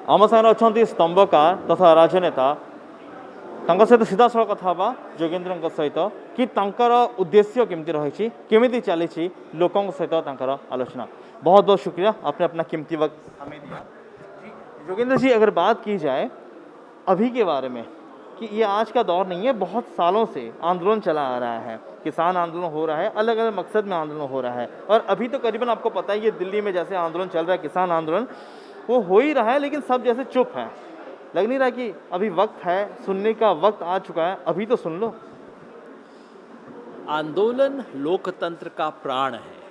आम सागर अच्छा स्तंभकार तथा राजनेता सहित सीधा सड़क कथा हाँ जोगेन्द्र सहित कि उद्देश्य केमती रही केमी चली लोकों सहित आलोचना। बहुत बहुत शुक्रिया, आपने अपना कीमती वक्त हमें दिया। जोगेंद्र जी, अगर बात की जाए अभी के बारे में कि ये आज का दौर नहीं है, बहुत सालों से आंदोलन चला आ रहा है, किसान आंदोलन हो रहा है, अलग अलग मकसद में आंदोलन हो रहा है। और अभी तो करीबन आपको पता ही है दिल्ली में जैसे आंदोलन चल रहा है, किसान आंदोलन वो हो ही रहा है, लेकिन सब जैसे चुप है। लग नहीं रहा कि अभी वक्त है, सुनने का वक्त आ चुका है, अभी तो सुन लो। आंदोलन लोकतंत्र का प्राण है।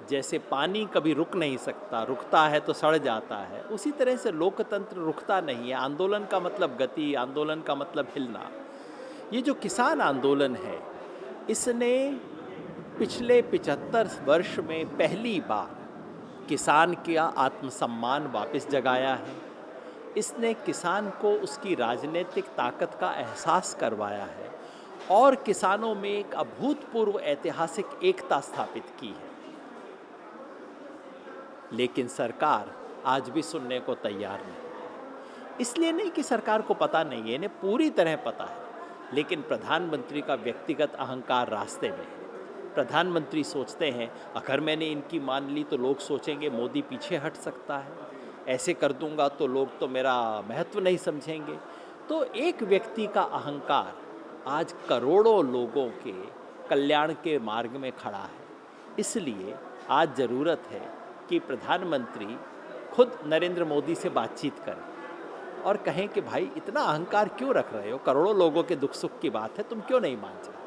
जैसे पानी कभी रुक नहीं सकता, रुकता है तो सड़ जाता है, उसी तरह से लोकतंत्र रुकता नहीं है। आंदोलन का मतलब गति, आंदोलन का मतलब हिलना। ये जो किसान आंदोलन है, इसने पिछले 75 वर्ष में पहली बार किसान का आत्मसम्मान वापस जगाया है। इसने किसान को उसकी राजनीतिक ताकत का एहसास करवाया है और किसानों में एक अभूतपूर्व ऐतिहासिक एकता स्थापित की है। लेकिन सरकार आज भी सुनने को तैयार नहीं। इसलिए नहीं कि सरकार को पता नहीं है, इन्हें पूरी तरह पता है, लेकिन प्रधानमंत्री का व्यक्तिगत अहंकार रास्ते में है। प्रधानमंत्री सोचते हैं अगर मैंने इनकी मान ली तो लोग सोचेंगे मोदी पीछे हट सकता है, ऐसे कर दूंगा तो लोग तो मेरा महत्व नहीं समझेंगे। तो एक व्यक्ति का अहंकार आज करोड़ों लोगों के कल्याण के मार्ग में खड़ा है। इसलिए आज ज़रूरत है कि प्रधानमंत्री खुद नरेंद्र मोदी से बातचीत करें और कहें कि भाई इतना अहंकार क्यों रख रहे हो, करोड़ों लोगों के दुख सुख की बात है, तुम क्यों नहीं मान सकते।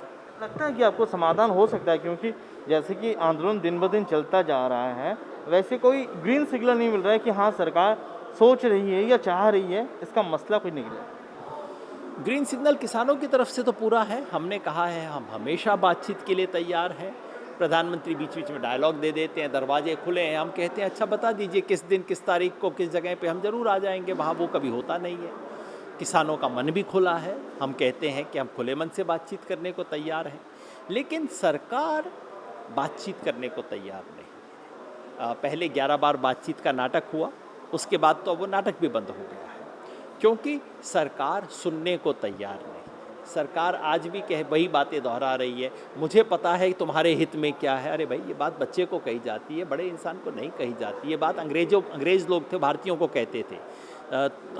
लगता है कि आपको समाधान हो सकता है, क्योंकि जैसे कि आंदोलन दिन ब दिन चलता जा रहा है, वैसे कोई ग्रीन सिग्नल नहीं मिल रहा है कि हाँ सरकार सोच रही है या चाह रही है इसका मसला कोई निकले। ग्रीन सिग्नल किसानों की तरफ से तो पूरा है। हमने कहा है हम हमेशा बातचीत के लिए तैयार हैं। प्रधानमंत्री बीच बीच में डायलॉग दे देते हैं, दरवाजे खुले हैं। हम कहते हैं अच्छा बता दीजिए किस दिन, किस तारीख को, किस जगह पे, हम ज़रूर आ जाएंगे। वहाँ वो कभी होता नहीं है। किसानों का मन भी खुला है, हम कहते हैं कि हम खुले मन से बातचीत करने को तैयार हैं, लेकिन सरकार बातचीत करने को तैयार नहीं। पहले 11 बार बातचीत का नाटक हुआ, उसके बाद तो वो नाटक भी बंद हो गया है, क्योंकि सरकार सुनने को तैयार नहीं। सरकार आज भी वही बातें दोहरा रही है, मुझे पता है तुम्हारे हित में क्या है। अरे भाई, ये बात बच्चे को कही जाती है, बड़े इंसान को नहीं कही जाती। ये बात अंग्रेज़ लोग थे, भारतीयों को कहते थे,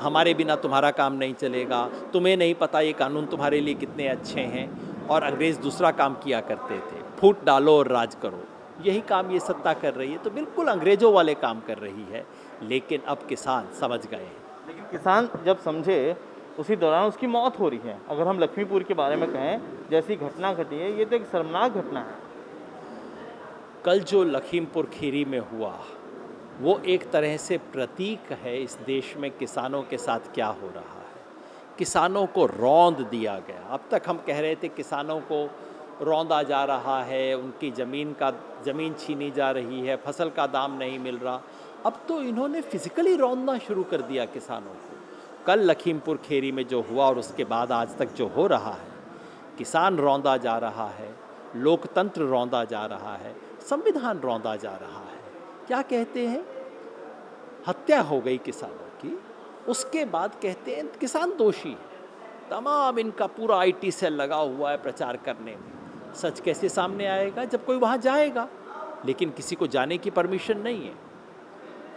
हमारे बिना तुम्हारा काम नहीं चलेगा, तुम्हें नहीं पता ये कानून तुम्हारे लिए कितने अच्छे हैं। और अंग्रेज़ दूसरा काम किया करते थे, फूट डालो और राज करो। यही काम ये सत्ता कर रही है, तो बिल्कुल अंग्रेज़ों वाले काम कर रही है। लेकिन अब किसान समझ गए हैं। लेकिन किसान जब समझे उसी दौरान उसकी मौत हो रही है। अगर हम लखीमपुर के बारे में कहें, जैसी घटना घटी है, ये तो एक शर्मनाक घटना है। कल जो लखीमपुर खीरी में हुआ वो एक तरह से प्रतीक है इस देश में किसानों के साथ क्या हो रहा है। किसानों को रौंद दिया गया। अब तक हम कह रहे थे किसानों को रौंदा जा रहा है, उनकी ज़मीन छीनी जा रही है, फसल का दाम नहीं मिल रहा। अब तो इन्होंने फिजिकली रौंदना शुरू कर दिया किसानों को। कल लखीमपुर खीरी में जो हुआ और उसके बाद आज तक जो हो रहा है, किसान रौंदा जा रहा है, लोकतंत्र रौंदा जा रहा है, संविधान रौंदा जा रहा है। क्या कहते हैं, हत्या हो गई किसानों की, उसके बाद कहते हैं किसान दोषी है। तमाम इनका पूरा आईटी सेल लगा हुआ है प्रचार करने में। सच कैसे सामने आएगा जब कोई वहाँ जाएगा, लेकिन किसी को जाने की परमिशन नहीं है।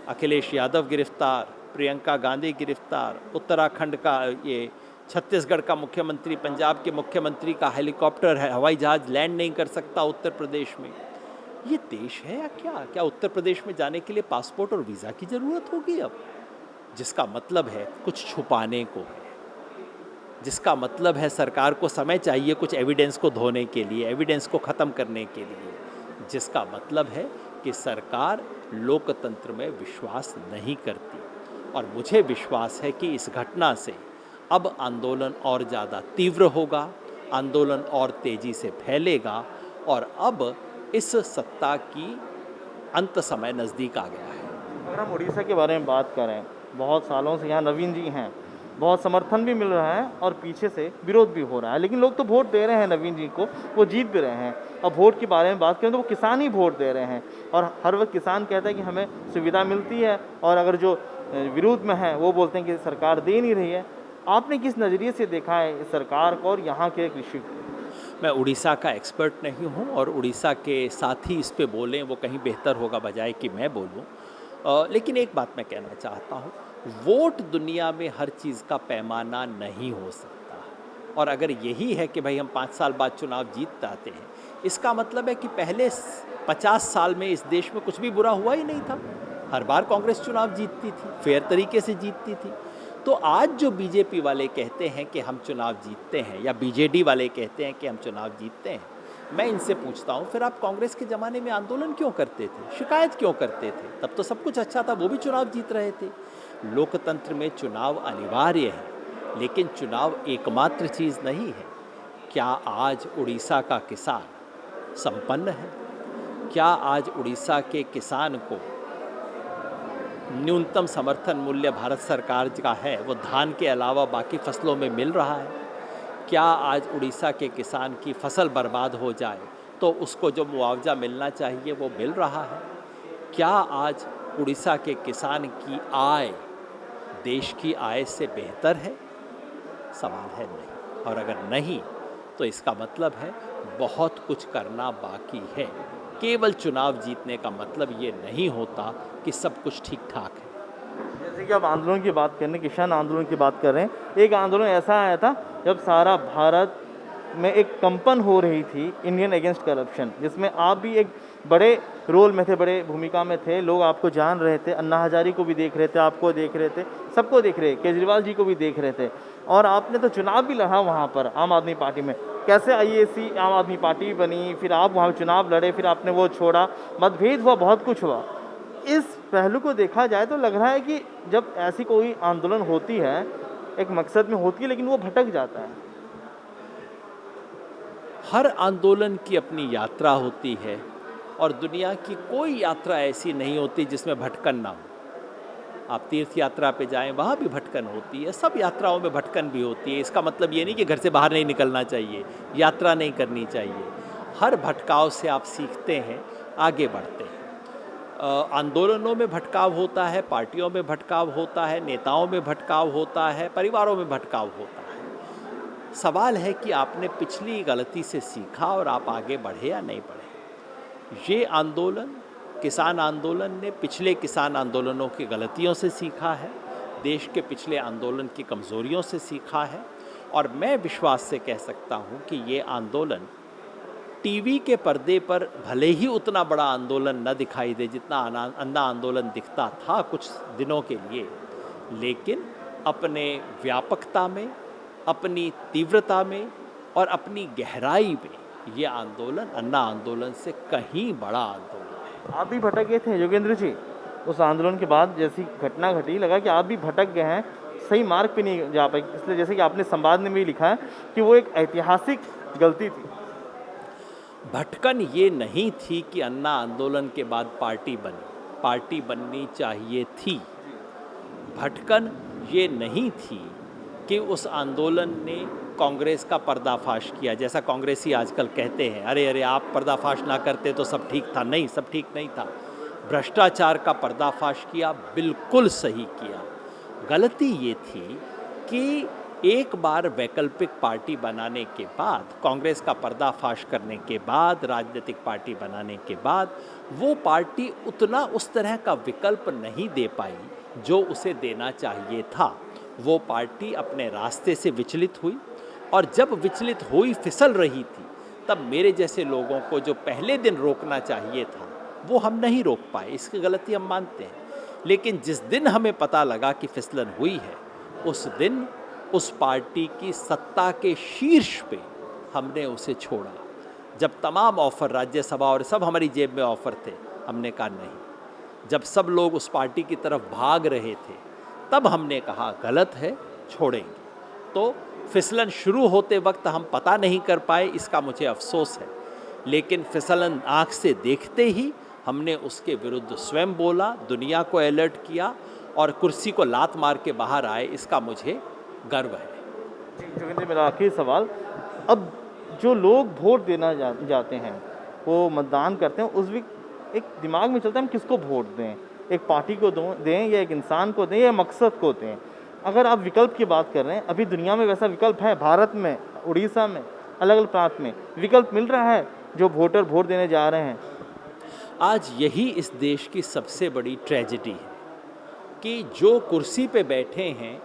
अखिलेश यादव गिरफ्तार, प्रियंका गांधी गिरफ्तार, उत्तराखंड का, ये छत्तीसगढ़ का मुख्यमंत्री, पंजाब के मुख्यमंत्री का हेलीकॉप्टर है, हवाई जहाज़ लैंड नहीं कर सकता उत्तर प्रदेश में। ये देश है या क्या उत्तर प्रदेश में जाने के लिए पासपोर्ट और वीज़ा की ज़रूरत होगी अब? जिसका मतलब है कुछ छुपाने को है, जिसका मतलब है सरकार को समय चाहिए कुछ एविडेंस को धोने के लिए, एविडेंस को ख़त्म करने के लिए, जिसका मतलब है कि सरकार लोकतंत्र में विश्वास नहीं करती। और मुझे विश्वास है कि इस घटना से अब आंदोलन और ज़्यादा तीव्र होगा, आंदोलन और तेज़ी से फैलेगा, और अब इस सत्ता की अंत समय नज़दीक आ गया है। अगर हम उड़ीसा के बारे में बात करें, बहुत सालों से यहाँ नवीन जी हैं, बहुत समर्थन भी मिल रहा है और पीछे से विरोध भी हो रहा है, लेकिन लोग तो वोट दे रहे हैं नवीन जी को, वो जीत भी रहे हैं। अब वोट के बारे में बात करें तो वो किसान ही वोट दे रहे हैं, और हर वक्त किसान कहता है कि हमें सुविधा मिलती है, और अगर जो विरोध में हैं वो बोलते हैं कि सरकार दे नहीं रही है। आपने किस नज़रिए से देखा है इस सरकार को और यहाँ के कृषि को? मैं उड़ीसा का एक्सपर्ट नहीं हूँ और उड़ीसा के साथी इस पे बोलें वो कहीं बेहतर होगा बजाय कि मैं बोलूँ। लेकिन एक बात मैं कहना चाहता हूँ, वोट दुनिया में हर चीज़ का पैमाना नहीं हो सकता। और अगर यही है कि भाई हम 5 साल बाद चुनाव जीत आते हैं, इसका मतलब है कि पहले 50 साल में इस देश में कुछ भी बुरा हुआ ही नहीं था। हर बार कांग्रेस चुनाव जीतती थी, फेयर तरीके से जीतती थी। तो आज जो बीजेपी वाले कहते हैं कि हम चुनाव जीतते हैं या बीजेडी वाले कहते हैं कि हम चुनाव जीतते हैं, मैं इनसे पूछता हूँ फिर आप कांग्रेस के ज़माने में आंदोलन क्यों करते थे, शिकायत क्यों करते थे? तब तो सब कुछ अच्छा था, वो भी चुनाव जीत रहे थे। लोकतंत्र में चुनाव अनिवार्य है, लेकिन चुनाव एकमात्र चीज़ नहीं है। क्या आज उड़ीसा का किसान संपन्न है? क्या आज उड़ीसा के किसान को न्यूनतम समर्थन मूल्य भारत सरकार का है वो धान के अलावा बाकी फसलों में मिल रहा है? क्या आज उड़ीसा के किसान की फसल बर्बाद हो जाए तो उसको जो मुआवजा मिलना चाहिए वो मिल रहा है? क्या आज उड़ीसा के किसान की आय देश की आय से बेहतर है? सवाल है नहीं। और अगर नहीं तो इसका मतलब है बहुत कुछ करना बाकी है। केवल चुनाव जीतने का मतलब ये नहीं होता कि सब कुछ ठीक ठाक है। जैसे कि आप आंदोलन की बात कर रहे हैं, किसान आंदोलन की बात कर रहे हैं, एक आंदोलन ऐसा आया था जब सारा भारत में एक कंपन हो रही थी इंडियन अगेंस्ट करप्शन, जिसमें आप भी एक बड़े रोल में थे, बड़े भूमिका में थे। लोग आपको जान रहे थे, अन्ना हजारी को भी देख रहे थे, आपको देख रहे थे, सबको देख रहे, केजरीवाल जी को भी देख रहे थे। और आपने तो चुनाव भी लड़ा वहाँ पर आम आदमी पार्टी में। कैसे आईएसी आम आदमी पार्टी बनी, फिर आप वहाँ चुनाव लड़े, फिर आपने वो छोड़ा, मतभेद हुआ, बहुत कुछ हुआ। इस पहलू को देखा जाए तो लग रहा है कि जब ऐसी कोई आंदोलन होती है, एक मकसद में होती है, लेकिन वो भटक जाता है। हर आंदोलन की अपनी यात्रा होती है और दुनिया की कोई यात्रा ऐसी नहीं होती जिसमें भटकन ना हो। आप तीर्थ यात्रा पे जाएं, वहाँ भी भटकन होती है, सब यात्राओं में भटकन भी होती है। इसका मतलब ये नहीं कि घर से बाहर नहीं निकलना चाहिए, यात्रा नहीं करनी चाहिए। हर भटकाव से आप सीखते हैं, आगे बढ़ते हैं। आंदोलनों में भटकाव होता है, पार्टियों में भटकाव होता है, नेताओं में भटकाव होता है, परिवारों में भटकाव होता है। सवाल है कि आपने पिछली गलती से सीखा और आप आगे बढ़े या नहीं बढ़े। ये आंदोलन, किसान आंदोलन ने पिछले किसान आंदोलनों की गलतियों से सीखा है, देश के पिछले आंदोलन की कमज़ोरियों से सीखा है। और मैं विश्वास से कह सकता हूँ कि ये आंदोलन टीवी के पर्दे पर भले ही उतना बड़ा आंदोलन न दिखाई दे जितना अन्ना आंदोलन दिखता था कुछ दिनों के लिए, लेकिन अपने व्यापकता में, अपनी तीव्रता में और अपनी गहराई में ये आंदोलन अन्ना आंदोलन से कहीं बड़ा आंदोलन है। आप भी भटक गए थे योगेंद्र जी उस आंदोलन के बाद, जैसी घटना घटी लगा कि आप भी भटक गए हैं, सही मार्ग पे नहीं जा पाए। इसलिए जैसे कि आपने संवाद में भी लिखा है कि वो एक ऐतिहासिक गलती थी। भटकन ये नहीं थी कि अन्ना आंदोलन के बाद पार्टी बनी, पार्टी बननी चाहिए थी। भटकन ये नहीं थी कि उस आंदोलन ने कांग्रेस का पर्दाफाश किया, जैसा कांग्रेसी आजकल कहते हैं, अरे अरे आप पर्दाफाश ना करते तो सब ठीक था। नहीं, सब ठीक नहीं था। भ्रष्टाचार का पर्दाफाश किया, बिल्कुल सही किया। गलती ये थी कि एक बार वैकल्पिक पार्टी बनाने के बाद, कांग्रेस का पर्दाफाश करने के बाद, राजनीतिक पार्टी बनाने के बाद वो पार्टी उतना उस तरह का विकल्प नहीं दे पाई जो उसे देना चाहिए था। वो पार्टी अपने रास्ते से विचलित हुई और जब विचलित हुई, फिसल रही थी, तब मेरे जैसे लोगों को जो पहले दिन रोकना चाहिए था वो हम नहीं रोक पाए। इसकी गलती हम मानते हैं। लेकिन जिस दिन हमें पता लगा कि फिसलन हुई है, उस दिन उस पार्टी की सत्ता के शीर्ष पे हमने उसे छोड़ा। जब तमाम ऑफ़र, राज्यसभा और सब हमारी जेब में ऑफ़र थे, हमने कहा नहीं। जब सब लोग उस पार्टी की तरफ भाग रहे थे, तब हमने कहा गलत है, छोड़ेंगे। तो फिसलन शुरू होते वक्त हम पता नहीं कर पाए, इसका मुझे अफसोस है। लेकिन फिसलन आँख से देखते ही हमने उसके विरुद्ध स्वयं बोला, दुनिया को अलर्ट किया और कुर्सी को लात मार के बाहर आए, इसका मुझे गर्व है। जोगिंद्र, मेरा आखिरी सवाल, अब जो लोग वोट देना जाते हैं, वो मतदान करते हैं, उस भी एक दिमाग में चलता है हम किसको वोट दें। एक पार्टी को दें या एक इंसान को दें या मकसद को दें। अगर आप विकल्प की बात कर रहे हैं, अभी दुनिया में वैसा विकल्प है, भारत में, उड़ीसा में, अलग अलग प्रांत में विकल्प मिल रहा है जो वोटर वोट देने जा रहे हैं। आज यही इस देश की सबसे बड़ी ट्रेजेडी है कि जो कुर्सी पे बैठे हैं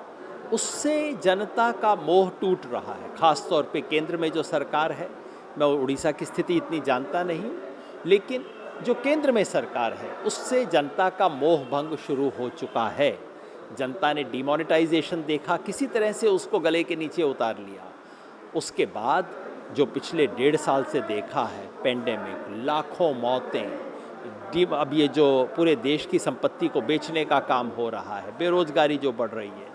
उससे जनता का मोह टूट रहा है। ख़ास तौर पे केंद्र में जो सरकार है, मैं उड़ीसा की स्थिति इतनी जानता नहीं हूँ, लेकिन जो केंद्र में सरकार है उससे जनता का मोह भंग शुरू हो चुका है। जनता ने डिमोनेटाइजेशन देखा, किसी तरह से उसको गले के नीचे उतार लिया। उसके बाद जो पिछले 1.5 साल से देखा है, पेंडेमिक, लाखों मौतें, अब ये जो पूरे देश की संपत्ति को बेचने का काम हो रहा है, बेरोजगारी जो बढ़ रही है,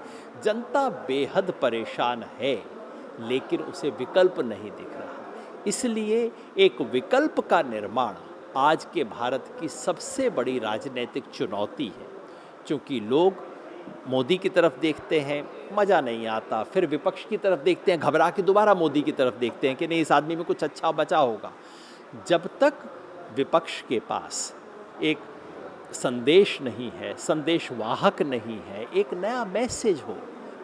जनता बेहद परेशान है, लेकिन उसे विकल्प नहीं दिख रहा। इसलिए एक विकल्प का निर्माण आज के भारत की सबसे बड़ी राजनीतिक चुनौती है। क्योंकि लोग मोदी की तरफ देखते हैं, मज़ा नहीं आता, फिर विपक्ष की तरफ देखते हैं, घबरा के दोबारा मोदी की तरफ देखते हैं कि नहीं, इस आदमी में कुछ अच्छा बचा होगा। जब तक विपक्ष के पास एक संदेश नहीं है, संदेश वाहक नहीं है, एक नया मैसेज हो,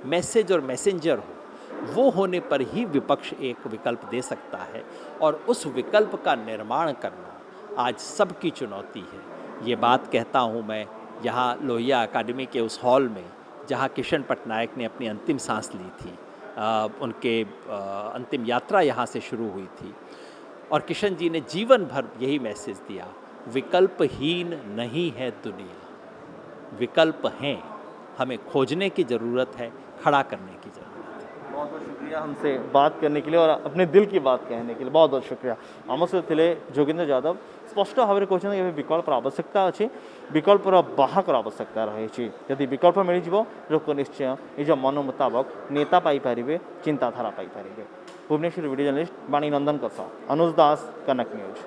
मैसेज और मैसेंजर हो, वो होने पर ही विपक्ष एक विकल्प दे सकता है। और उस विकल्प का निर्माण करना आज सबकी चुनौती है। ये बात कहता हूँ मैं यहाँ लोहिया अकादमी के उस हॉल में जहाँ किशन पटनायक ने अपनी अंतिम सांस ली थी। उनके अंतिम यात्रा यहाँ से शुरू हुई थी और किशन जी ने जीवन भर यही मैसेज दिया, विकल्पहीन नहीं है दुनिया, विकल्प हैं, हमें खोजने की ज़रूरत है, खड़ा करने की ज़रूरत है। बहुत बहुत शुक्रिया हमसे बात करने के लिए और अपने दिल की बात कहने के लिए बहुत बहुत शुक्रिया। आम सहित थे जोगेन्द्र यादव। स्पष्ट भाव में कहते हैं विकल्पर आवश्यकता अच्छी, विकल्पर बाहकर आवश्यकता रही। जदि विकल्प मिल लोक निश्चय निज मन मुताबक नेता पाइपर, चिंताधारा पाइपर। Bhubaneswar video journalist Vani Nandan Anuj Das, Kanak news.